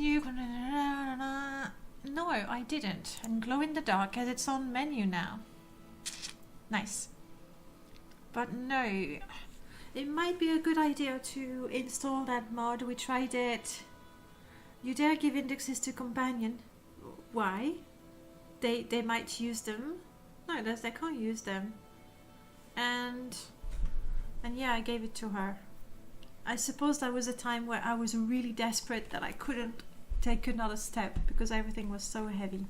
continue. No, I didn't. And glow in the dark as its own menu now. Nice. But no, it might be a good idea to install that mod. We tried it. You dare give indexes to companion. Why? They might use them. No, they can't use them. And yeah, I gave it to her. I suppose that was a time where I was really desperate that I couldn't take another step because everything was so heavy.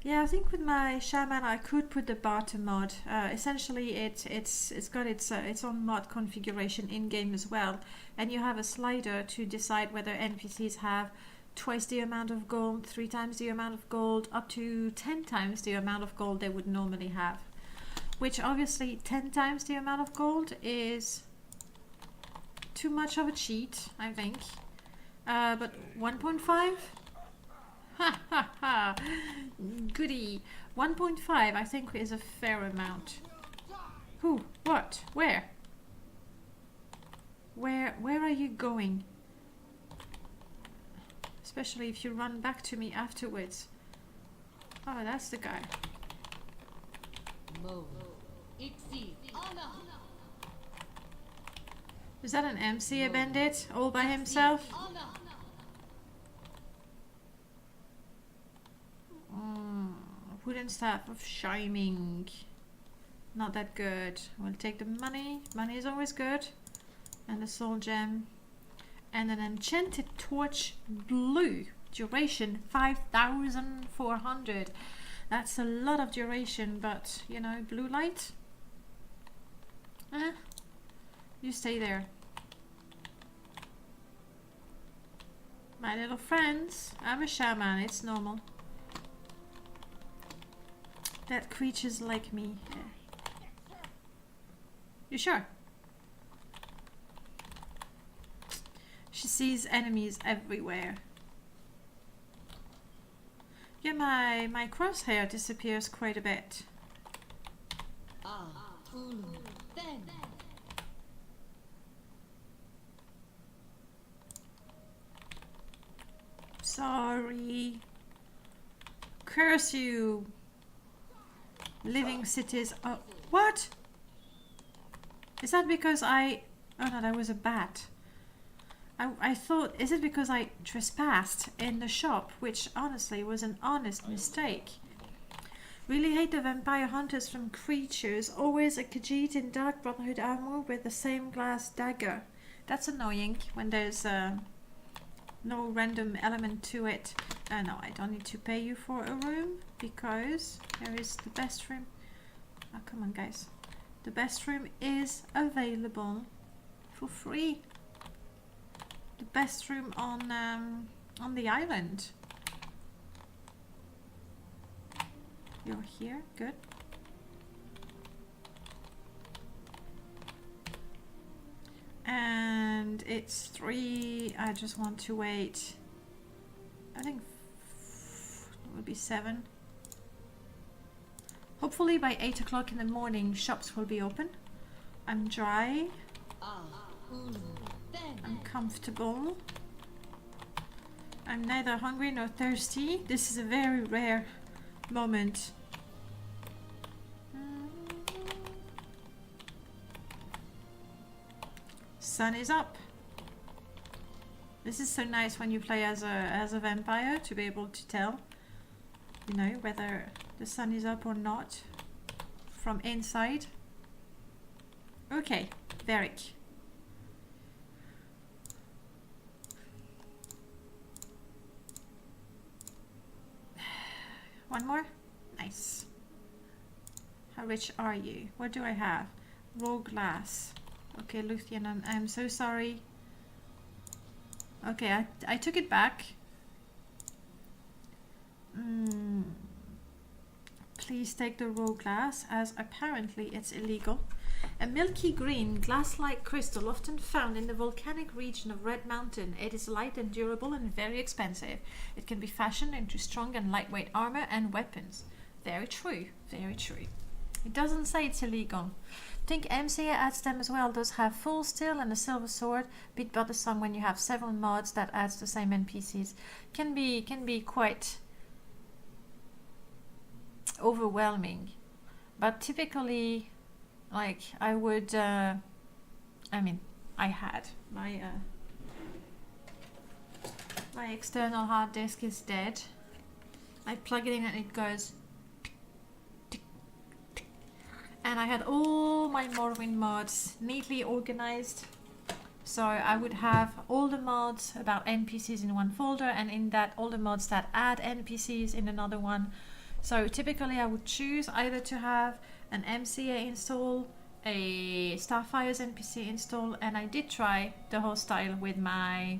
Yeah, I think with my shaman I could put the barter mod. Essentially, it's got its own mod configuration in game as well, and you have a slider to decide whether NPCs have twice the amount of gold, 3 times the amount of gold, up to 10 times the amount of gold they would normally have. Which obviously 10 times the amount of gold is too much of a cheat, I think. But 1.5? Ha ha ha! Goody! 1.5 I think is a fair amount. Who? What? Where? Where are you going? Especially if you run back to me afterwards. Oh, that's the guy. Is that an MC, a bandit, all by himself? Wooden staff of shining. Not that good. We'll take the money. Money is always good. And the soul gem. And an enchanted torch blue. Duration 5,400. That's a lot of duration, but you know, blue light. You stay there. My little friends, I'm a shaman, it's normal. That creatures like me. You sure? She sees enemies everywhere. Yeah, my crosshair disappears quite a bit. Sorry. Curse you. Living cities. Oh, what? Is that because I... Oh no, that was a bat. I thought, is it because I trespassed in the shop, which honestly was an honest mistake. Really hate the vampire hunters from creatures. Always a Khajiit in Dark Brotherhood armour with the same glass dagger. That's annoying when there's no random element to it. No, I don't need to pay you for a room because there is the best room. Oh, come on, guys. The best room is available for free. The best room on the island. You're here, good. And it's 3. I just want to wait. I think it would be 7. Hopefully by 8 o'clock in the morning shops will be open. I'm dry. I'm comfortable. I'm neither hungry nor thirsty. This is a very rare moment. Sun is up. This is so nice when you play as a vampire to be able to tell, you know, whether the sun is up or not from inside. Okay, Varric. One more? Nice. How rich are you? What do I have? Raw glass. Okay, Luthien, I'm so sorry. Okay, I took it back. Please take the raw glass, as apparently it's illegal. A milky green glass-like crystal often found in the volcanic region of Red Mountain. It is light and durable and very expensive. It can be fashioned into strong and lightweight armor and weapons. Very true, very true. It doesn't say it's illegal. think MCA adds them as well. Those have Full Steel and a Silver Sword. Beat Bothersome when you have several mods that adds the same NPCs. Can be quite overwhelming. But typically, like, I would, I had my my external hard disk is dead. I plug it in and it goes tick, tick. And I had all my Morrowind mods neatly organized. So I would have all the mods about NPCs in one folder, and in that all the mods that add NPCs in another one. So typically I would choose either to have an MCA install, a Starfire's NPC install, and I did try the whole style with my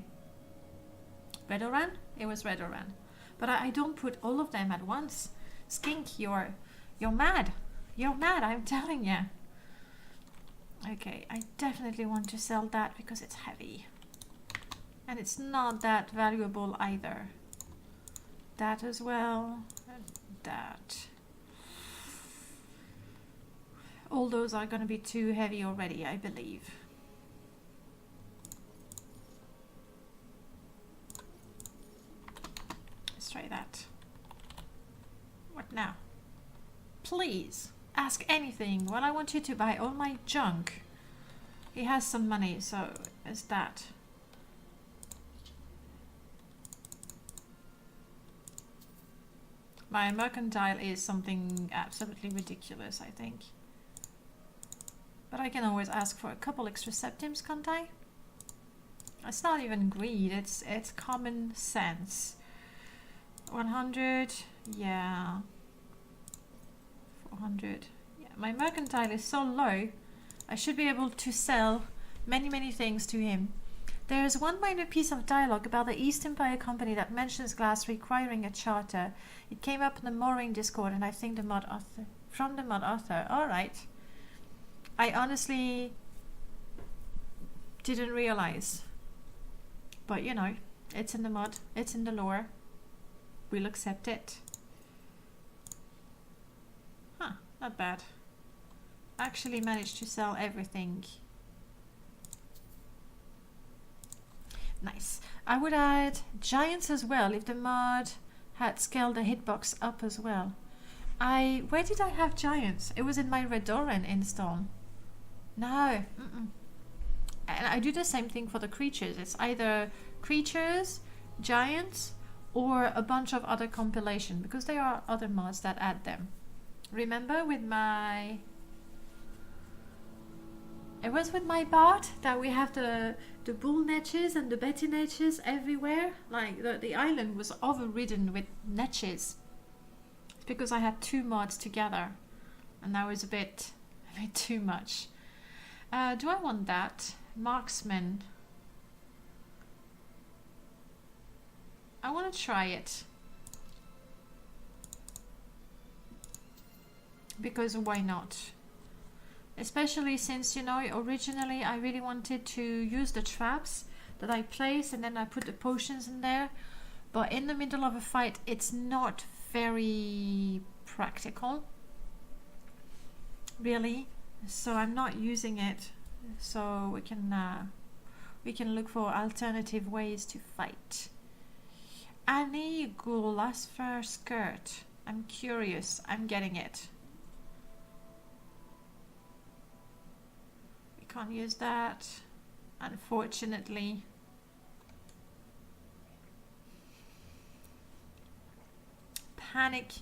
Redoran. It was Redoran. But I don't put all of them at once. Skink, you're mad. You're mad, I'm telling you. Okay, I definitely want to sell that because it's heavy. And it's not that valuable either. That as well. And that. All those are going to be too heavy already, I believe. Let's try that. What now? Please, ask anything. Well, I want you to buy all my junk. He has some money, so is that. My mercantile is something absolutely ridiculous, I think. But I can always ask for a couple extra septims, can't I? It's not even greed, it's common sense. 100, yeah. 400, yeah. My mercantile is so low, I should be able to sell many things to him. There is one minor piece of dialogue about the East Empire Company that mentions glass requiring a charter. It came up in the Morrowind Discord, and I think the mod author, from the mod author. Alright. I honestly didn't realize. But you know, it's in the mod, it's in the lore. We'll accept it. Huh, not bad. Actually managed to sell everything. Nice. I would add giants as well if the mod had scaled the hitbox up as well. Where did I have giants? It was in my Redoran install. No. And I do the same thing for the creatures. It's either creatures, giants, or a bunch of other compilation, because there are other mods that add them. Remember with my... It was with my bard that we have the bull netches and the betty netches everywhere. Like the island was overridden with netches. It's because I had two mods together, and that was a bit too much. Do I want that? Marksman. I want to try it. Because why not? Especially since, you know, originally I really wanted to use the traps that I place and then I put the potions in there. But in the middle of a fight, it's not very practical. Really. So I'm not using it. So we can look for alternative ways to fight. Annie Gulasfer skirt. I'm curious. I'm getting it. We can't use that, unfortunately. Panic.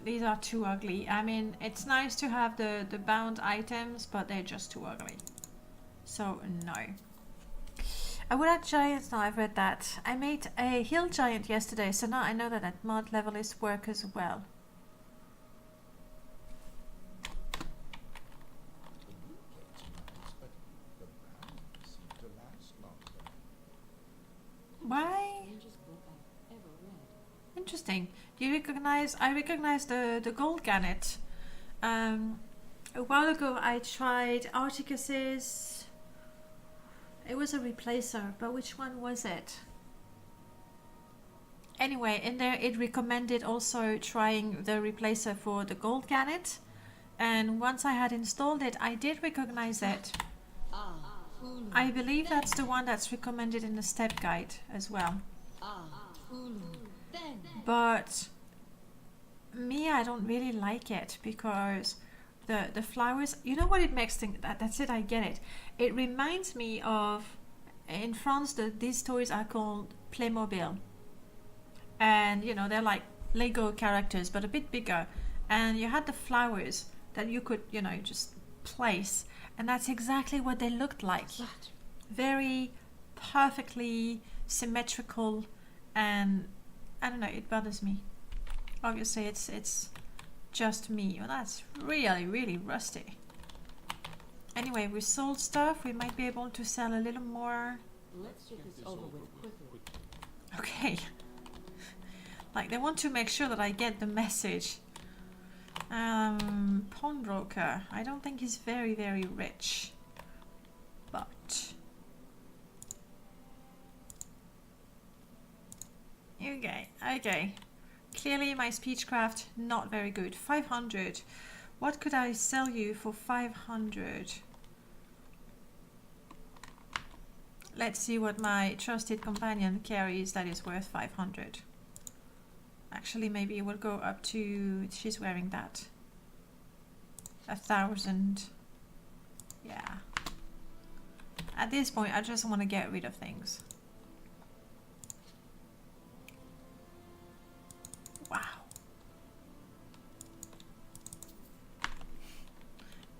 These are too ugly. I mean, it's nice to have the bound items, but they're just too ugly. So, no. I would add giants now, I've read that. I made a hill giant yesterday, so now I know that at mod level is work as well. Why? Interesting. Do you recognize? I recognize the gold gannet. A while ago I tried Articus's. It was a replacer, but which one was it? Anyway, in there it recommended also trying the replacer for the gold gannet. And once I had installed it, I did recognize it. I believe that's the one that's recommended in the step guide as well. But me, I don't really like it because the flowers, you know what it makes think that's it, I get it. It reminds me of, in France, these toys are called Playmobil. And you know, they're like Lego characters but a bit bigger. And you had the flowers that you could, you know, just place. And that's exactly what they looked like. Very perfectly symmetrical, and I don't know, it bothers me. Obviously it's just me. Well, that's really, really rusty. Anyway, we sold stuff. We might be able to sell a little more. Let's get this over with quickly. Okay. Like, they want to make sure that I get the message. Pawnbroker. I don't think he's very, very rich. But... Okay. Clearly my speechcraft not very good. 500. What could I sell you for 500? Let's see what my trusted companion carries that is worth 500. Actually, maybe we'll go up to... She's wearing that. 1,000. Yeah. At this point, I just want to get rid of things. Wow.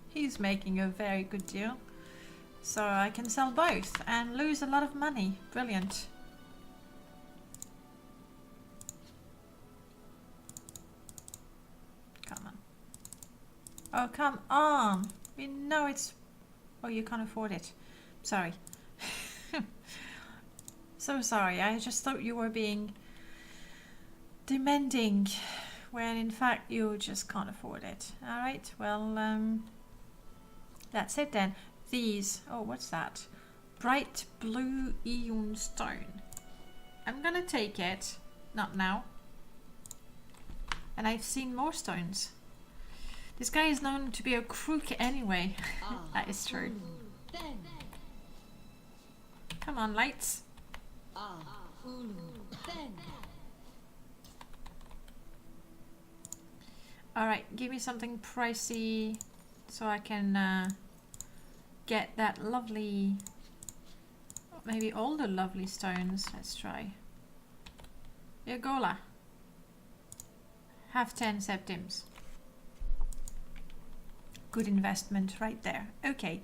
He's making a very good deal. So I can sell both and lose a lot of money. Brilliant. Come on. Oh, come on. We know it's... Oh, you can't afford it. Sorry. So sorry. I just thought you were being demanding when in fact you just can't afford it. Alright, well, that's it then. These, oh, what's that? Bright blue Eon stone. I'm gonna take it. Not now. And I've seen more stones. This guy is known to be a crook anyway. That is true. Come on, lights. Alright, give me something pricey so I can get that lovely, maybe all the lovely stones. Let's try. Yagola. Have 10 septims. Good investment right there. Okay,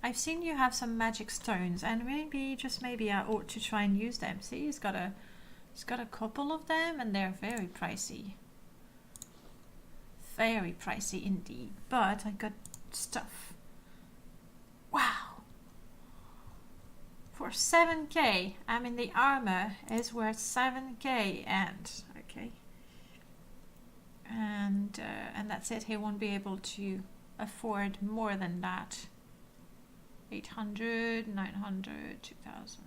I've seen you have some magic stones, and maybe, just maybe, I ought to try and use them. See, he's got a couple of them, and they're very pricey. Very pricey indeed. But I got stuff. Wow. For 7k, I mean the armor is worth 7k, and okay. And that's it. He won't be able to afford more than that. 800, 900, 2000.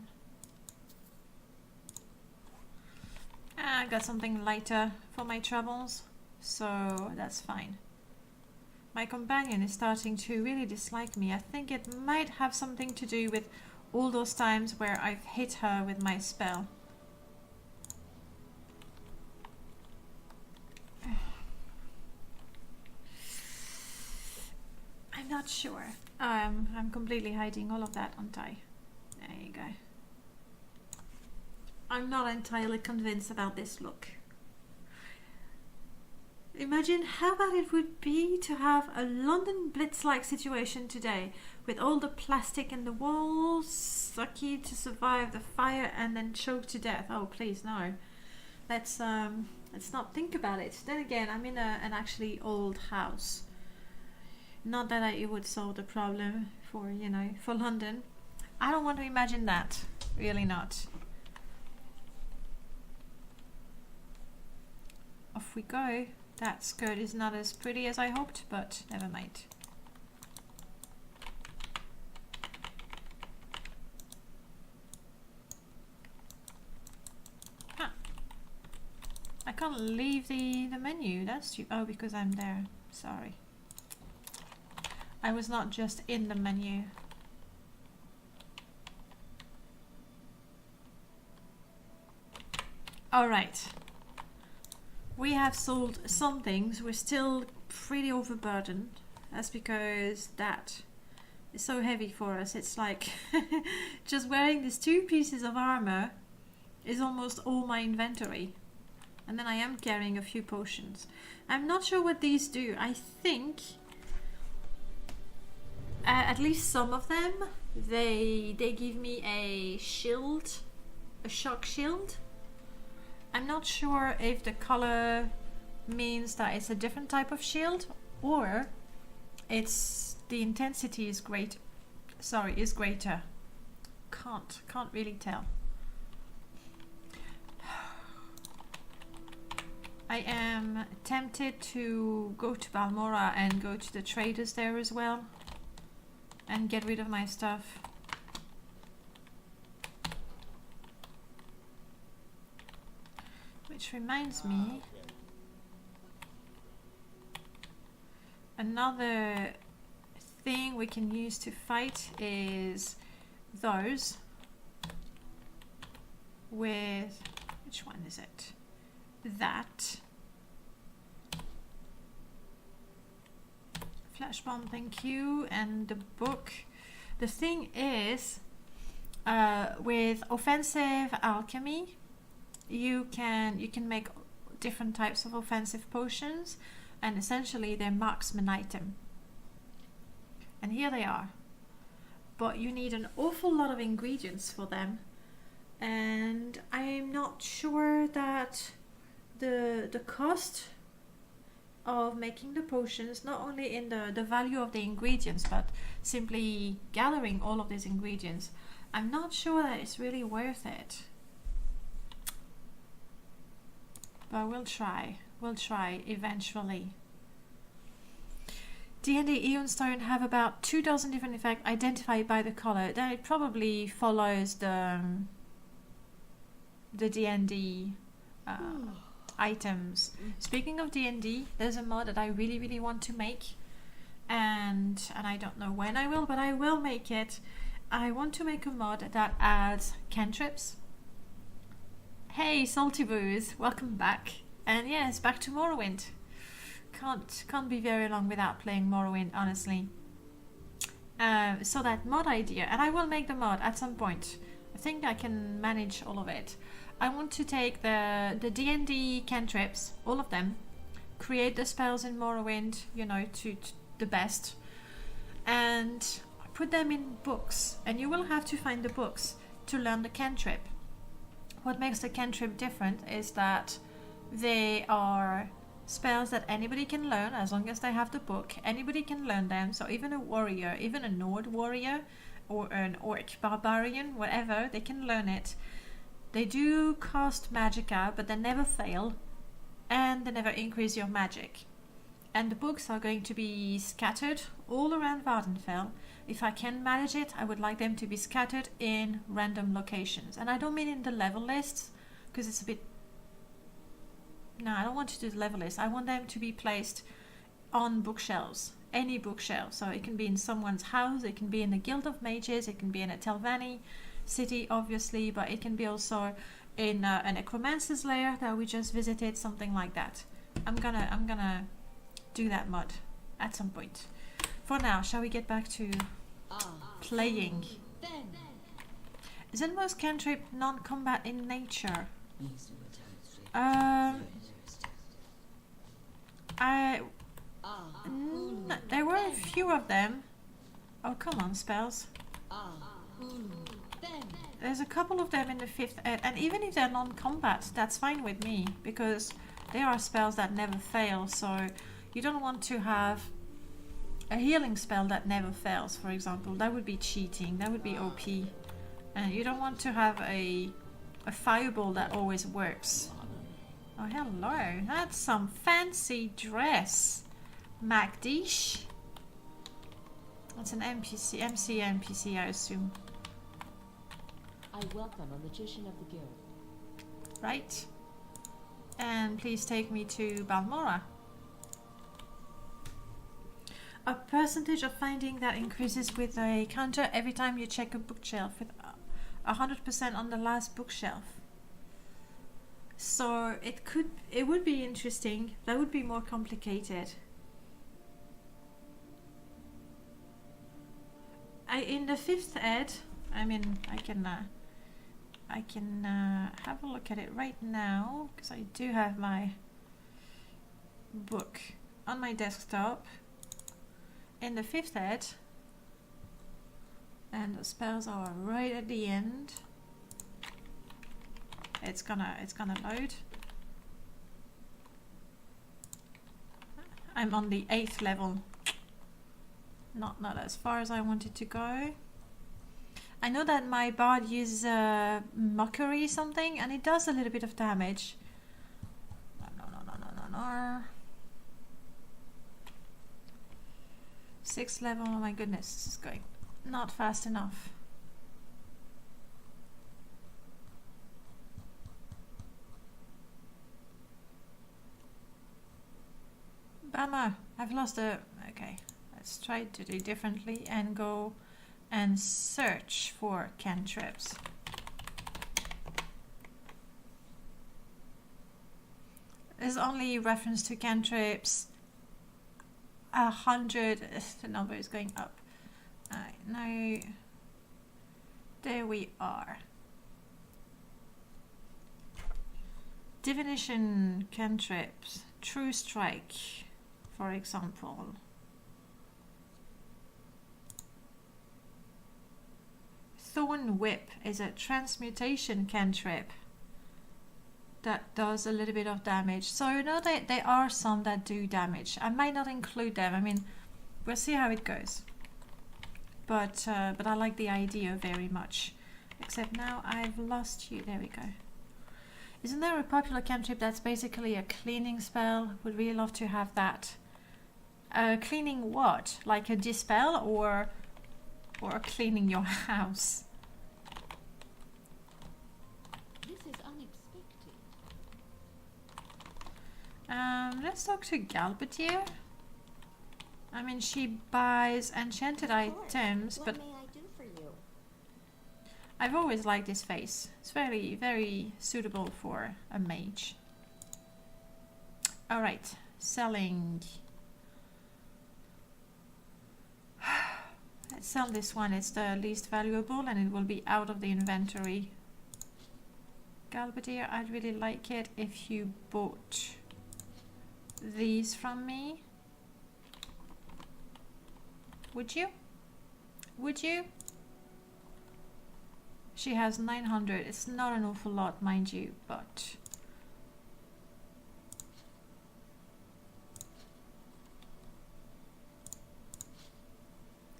I got something lighter for my troubles, so that's fine. My companion is starting to really dislike me. I think it might have something to do with all those times where I've hit her with my spell. I'm not sure. I'm completely hiding all of that, aren't I? There you go. I'm not entirely convinced about this look. Imagine how bad it would be to have a London Blitz-like situation today, with all the plastic in the walls, lucky to survive the fire and then choke to death. Oh, please, no. Let's not think about it. Then again, I'm in an actually old house. Not that it would solve the problem for, you know, for London. I don't want to imagine that. Really not. Off we go. That skirt is not as pretty as I hoped, but never mind. Huh. I can't leave the menu. That's stupid. Oh, because I'm there. Sorry. I was not just in the menu. Alright. We have sold some things. We're still pretty overburdened. That's because that is so heavy for us. It's like just wearing these 2 pieces of armor is almost all my inventory. And then I am carrying a few potions. I'm not sure what these do. I think at least some of them, they give me a shield, a shock shield. I'm not sure if the color means that it's a different type of shield or it's the intensity is great. Sorry, is greater. Can't really tell. I am tempted to go to Balmora and go to the traders there as well and get rid of my stuff. Which reminds me, another thing we can use to fight is those with, which one is it? That. Flash bomb, thank you. And the book. The thing is, with offensive alchemy, you can make different types of offensive potions, and essentially they're marksman item. And here they are. But you need an awful lot of ingredients for them, and I'm not sure that the cost of making the potions, not only in the value of the ingredients, but simply gathering all of these ingredients, I'm not sure that it's really worth it. But we'll try eventually. D&D Eonstone have about 24 different effects identified by the color. Then it probably follows the D&D items. Speaking of D&D, there's a mod that I really want to make, and I don't know when I will, but I will make it. I want to make a mod that adds cantrips. Hey Salty Booze, welcome back. And yes, back to Morrowind. Can't be very long without playing Morrowind, honestly. So that mod idea, and I will make the mod at some point. I think I can manage all of it. I want to take the D&D cantrips, all of them, create the spells in Morrowind, you know, to the best, and put them in books. And you will have to find the books to learn the cantrip. What makes the cantrip different is that they are spells that anybody can learn as long as they have the book. Anybody can learn them, so even a warrior, even a Nord warrior or an orc barbarian, whatever, they can learn it. They do cost magicka, but they never fail, and they never increase your magic. And the books are going to be scattered all around Vardenfell. If I can manage it, I would like them to be scattered in random locations. And I don't mean in the level lists, because it's a bit... No, I don't want to do the level list. I want them to be placed on bookshelves. Any bookshelf. So it can be in someone's house, it can be in the Guild of Mages, it can be in a Telvanni city, obviously, but it can be also in a necromancer's lair that we just visited, something like that. I'm gonna do that mod at some point. For now, shall we get back to playing? Isn't most cantrip non-combat in nature? There were a few of them. Oh, come on, spells. There's a couple of them in the 5th ed, and even if they're non-combat, that's fine with me, because they are spells that never fail, so you don't want to have a healing spell that never fails, for example. That would be cheating, that would be OP. And you don't want to have a fireball that always works. Oh, hello, that's some fancy dress, Macdish. That's an NPC, MC NPC, I assume. I welcome a magician of the guild. Right. And please take me to Balmora. A percentage of finding that increases with a counter every time you check a bookshelf with 100% on the last bookshelf. So it would be interesting. That would be more complicated. In the 5th ed, I mean, I can have a look at it right now because I do have my book on my desktop in the 5th ed, and the spells are right at the end. It's gonna load. I'm on the 8th level. Not as far as I wanted to go. I know that my bard uses mockery something, and it does a little bit of damage. No. 6th level, oh my goodness, this is going not fast enough. Bummer, I've lost a... Okay, let's try to do differently and go and search for cantrips. There's only reference to cantrips 100. The number is going up. Now, there we are. Divination cantrips, True Strike, for example. Thorn Whip is a transmutation cantrip that does a little bit of damage. So you know that there are some that do damage. I might not include them. I mean, we'll see how it goes. But I like the idea very much. Except now I've lost you. There we go. Isn't there a popular cantrip that's basically a cleaning spell? Would really love to have that. Cleaning what? Like a dispel or cleaning your house? This is unexpected. Let's talk to Galbatier. I mean, she buys enchanted items, but What may I do for you? I've always liked this face. It's very, very suitable for a mage. Alright, selling. Let's sell this one. It's the least valuable and it will be out of the inventory. Galbatier, I'd really like it if you bought these from me. Would you? Would you? She has 900. It's not an awful lot, mind you, but...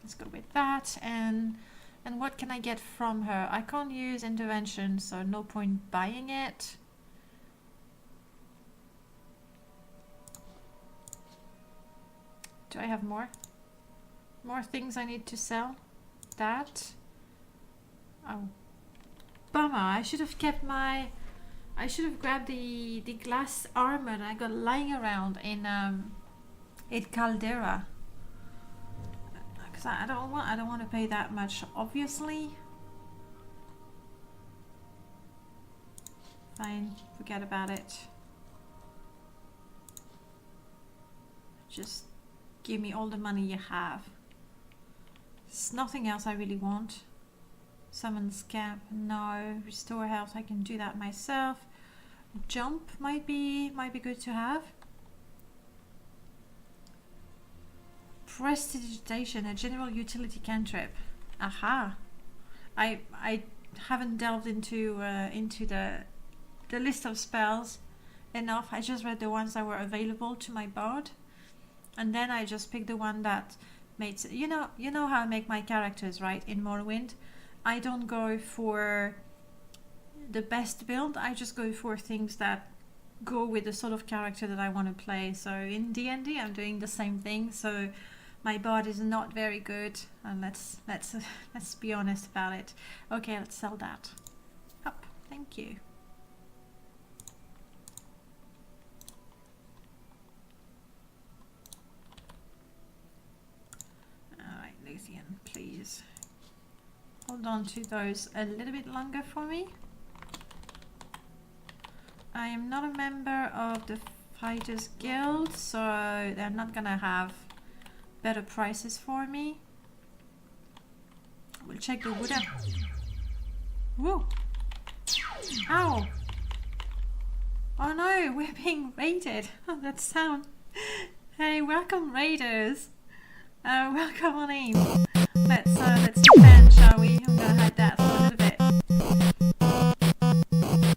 Let's go with that. And what can I get from her? I can't use intervention, so no point buying it. Do I have more? More things I need to sell? That? Oh, bummer. I should have kept my... I should have grabbed the glass armor that I got lying around in Caldera. Because I don't want to pay that much, obviously. Fine, forget about it. Just give me all the money you have. There's nothing else I really want. Summon Scamp, no. Restore health, I can do that myself. Jump might be good to have. Prestidigitation, a general utility cantrip. Aha! I haven't delved into the list of spells enough. I just read the ones that were available to my bard, and then I just picked the one that made... You know how I make my characters, right? In Morrowind, I don't go for the best build. I just go for things that go with the sort of character that I want to play. So in D&D, I'm doing the same thing. So my bard is not very good, and let's be honest about it. Okay, let's sell that. Up, thank you. please. Hold on to those a little bit longer for me. I am not a member of the Fighters Guild, so they're not gonna have better prices for me. We'll check the wood up. Whoa! Ow! Oh no, we're being raided. Oh, that sound. Hey, welcome raiders. Welcome on in. Let's defend, shall we? I'm gonna hide that for a little bit.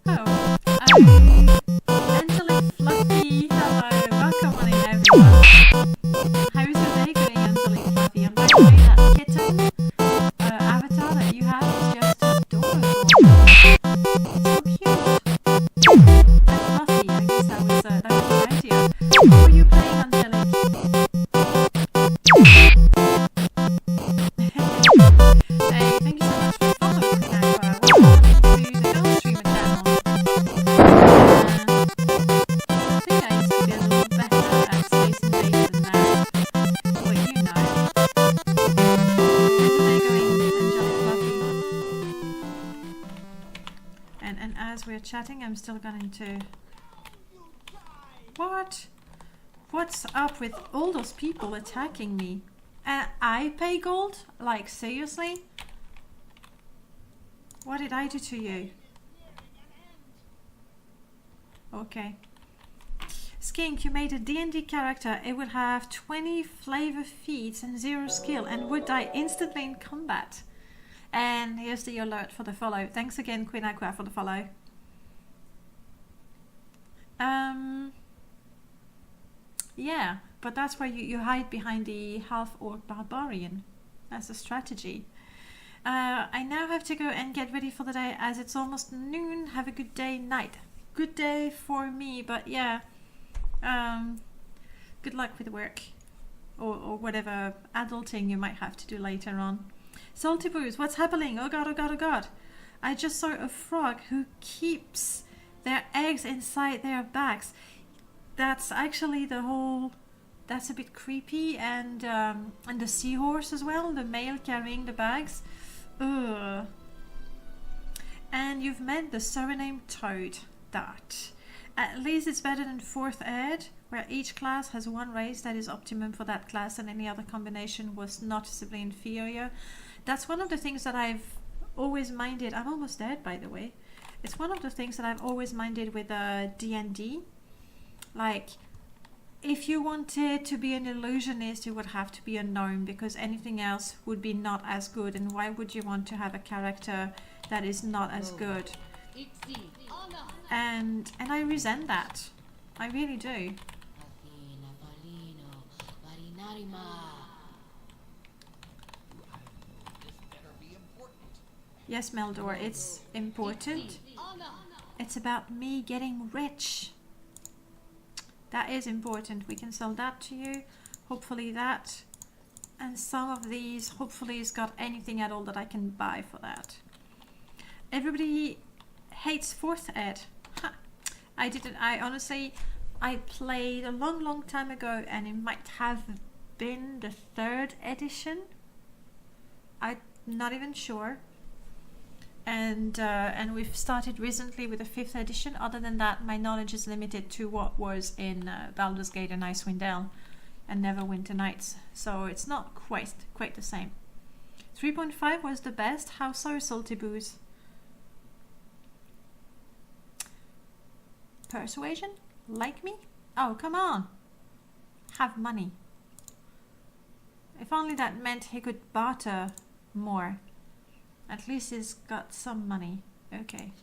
Oh, Angelique Fluffy. Hello, welcome on in, everyone. How's your day going, Angelique Fluffy? I'm very great. That kitten avatar that you have is just adorable. So cute. And fluffy. I guess that was the idea. What were you playing, Angelique? Hey, thank you so much for following me now. Welcome to the Ghost Streamer channel. I think I used to be a little better at Space Invasion now. But you know. How's your day going, Angelic Fluffy? And as we're chatting, I'm still going to... What? What's up with all those people attacking me? And I pay gold? Like, seriously? What did I do to you? Okay. Skink, you made a D&D character. It would have 20 flavor feats and 0 skill and would die instantly in combat. And here's the alert for the follow. Thanks again, Queen Aqua, for the follow. Yeah, but that's why you hide behind the half-orc barbarian. That's a strategy. I now have to go and get ready for the day as it's almost noon. Have a good day, night. Good day for me, but yeah. Good luck with work. Or whatever adulting you might have to do later on. Salty Boos, what's happening? Oh god, oh god, oh god. I just saw a frog who keeps their eggs inside their bags. That's actually the whole... That's a bit creepy. And the seahorse as well, the male carrying the bags. Ugh. And you've met the Suriname Toad. That. At least it's better than 4th ed, where each class has one race that is optimum for that class and any other combination was noticeably inferior. That's one of the things that I've always minded. I'm almost dead, by the way. It's one of the things that I've always minded with D&D. Like, if you wanted to be an illusionist, you would have to be a gnome because anything else would be not as good. And why would you want to have a character that is not as good? And I resent that. I really do. Yes, Meldor, it's important. It's about me getting rich. That is important. We can sell that to you. Hopefully that. And some of these, hopefully it's got anything at all that I can buy for that. Everybody hates 4th ed. Huh. I honestly, I played a long time ago and it might have been the 3rd edition. I'm not even sure. And we've started recently with the 5th edition. Other than that, my knowledge is limited to what was in Baldur's Gate and Icewind Dale and Neverwinter Nights. So it's not quite the same. 3.5 was the best. How so, Salty Boos? Persuasion? Like me? Oh, come on. Have money. If only that meant he could barter more. At least he's got some money. Okay.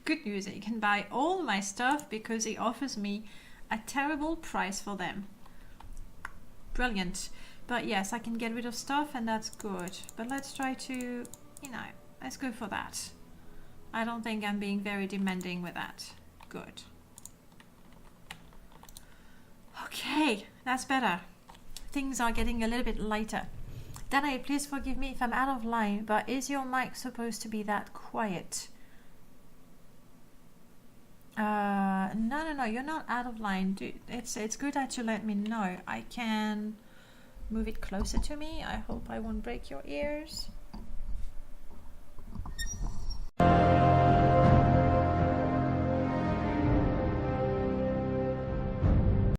Good news, he can buy all my stuff because he offers me a terrible price for them. Brilliant. But yes, I can get rid of stuff and that's good. But let's try to, you know, let's go for that. I don't think I'm being very demanding with that. Good. Okay, that's better. Things are getting a little bit lighter. Danae, please forgive me if I'm out of line, but is your mic supposed to be that quiet? No, you're not out of line. It's good that you let me know. I can move it closer to me. I hope I won't break your ears.